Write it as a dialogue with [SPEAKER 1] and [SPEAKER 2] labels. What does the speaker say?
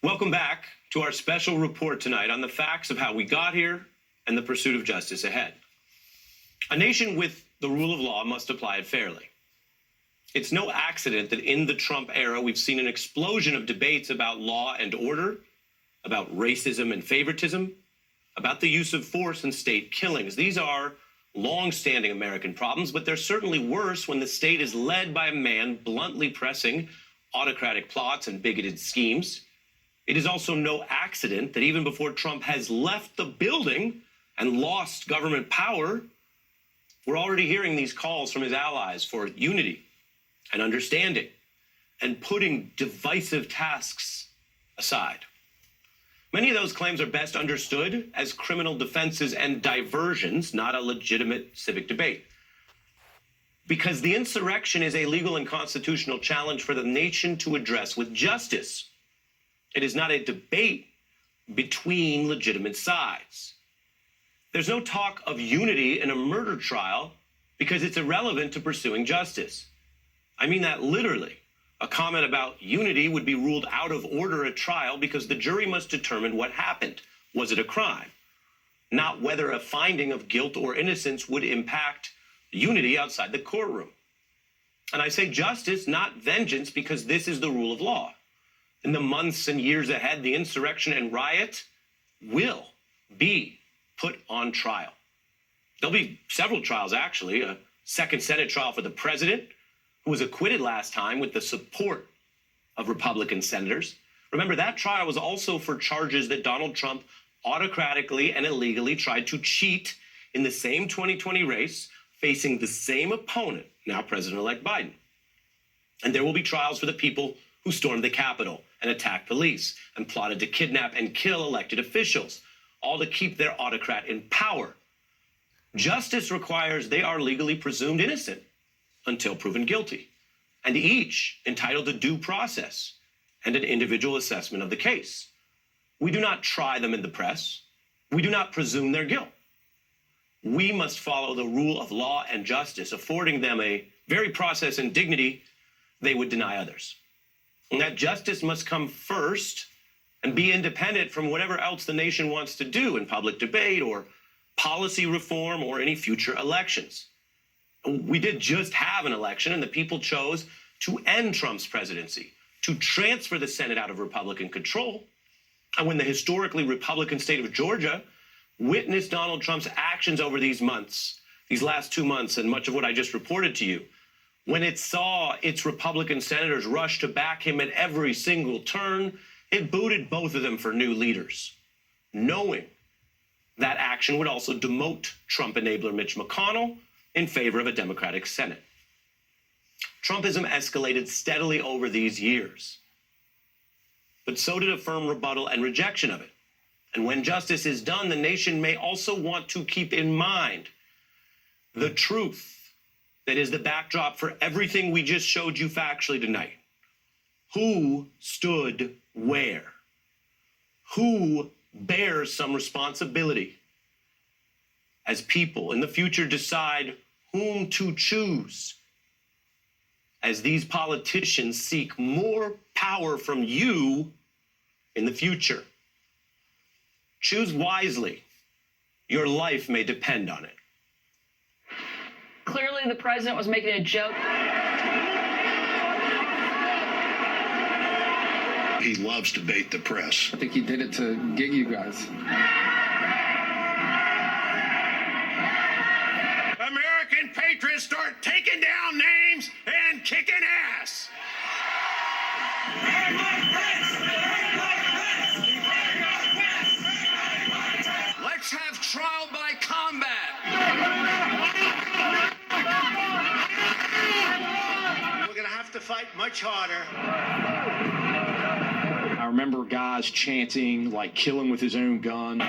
[SPEAKER 1] Welcome back to our special report tonight on the facts of how we got here and the pursuit of justice ahead. A nation with the rule of law must apply it fairly. It's no accident that in the Trump era, we've seen an explosion of debates about law and order, about racism and favoritism, about the use of force and state killings. These are long-standing American problems, but they're certainly worse when the state is led by a man bluntly pressing autocratic plots and bigoted schemes. It is also no accident that even before Trump has left the building and lost government power, we're already hearing these calls from his allies for unity and understanding and putting divisive tasks aside. Many of those claims are best understood as criminal defenses and diversions, not a legitimate civic debate. Because the insurrection is a legal and constitutional challenge for the nation to address with justice. It is not a debate between legitimate sides. There's no talk of unity in a murder trial because it's irrelevant to pursuing justice. I mean that literally. A comment about unity would be ruled out of order at trial because the jury must determine what happened. Was it a crime? Not whether a finding of guilt or innocence would impact unity outside the courtroom. And I say justice, not vengeance, because this is the rule of law. In the months and years ahead, the insurrection and riot will be put on trial. There'll be several trials, actually. A second Senate trial for the president, who was acquitted last time with the support of Republican senators. Remember, that trial was also for charges that Donald Trump autocratically and illegally tried to cheat in the same 2020 race, facing the same opponent, now President-elect Biden. And there will be trials for the people who stormed the Capitol and attacked police and plotted to kidnap and kill elected officials, all to keep their autocrat in power. Justice requires they are legally presumed innocent until proven guilty, and each entitled to due process and an individual assessment of the case. We do not try them in the press. We do not presume their guilt. We must follow the rule of law and justice, affording them a very process and dignity they would deny others. And that justice must come first and be independent from whatever else the nation wants to do in public debate or policy reform or any future elections. We did just have an election, and the people chose to end Trump's presidency, to transfer the Senate out of Republican control. And when the historically Republican state of Georgia witnessed Donald Trump's actions over these months, these last 2 months, and much of what I just reported to you, when it saw its Republican senators rush to back him at every single turn, it booted both of them for new leaders, knowing that action would also demote Trump enabler Mitch McConnell in favor of a Democratic Senate. Trumpism escalated steadily over these years, but so did a firm rebuttal and rejection of it. And when justice is done, the nation may also want to keep in mind the truth that is the backdrop for everything we just showed you factually tonight. Who stood where? Who bears some responsibility as people in the future decide whom to choose as these politicians seek more power from you in the future? Choose wisely. Your life may depend on it.
[SPEAKER 2] Clearly, the president was making a joke.
[SPEAKER 3] He loves to bait the press.
[SPEAKER 4] I think he did it to get you guys.
[SPEAKER 3] American patriots start taking down names and kicking ass. Let's have trial by combat. We're going to have to fight much harder.
[SPEAKER 5] I remember guys chanting, like, kill him with his own gun.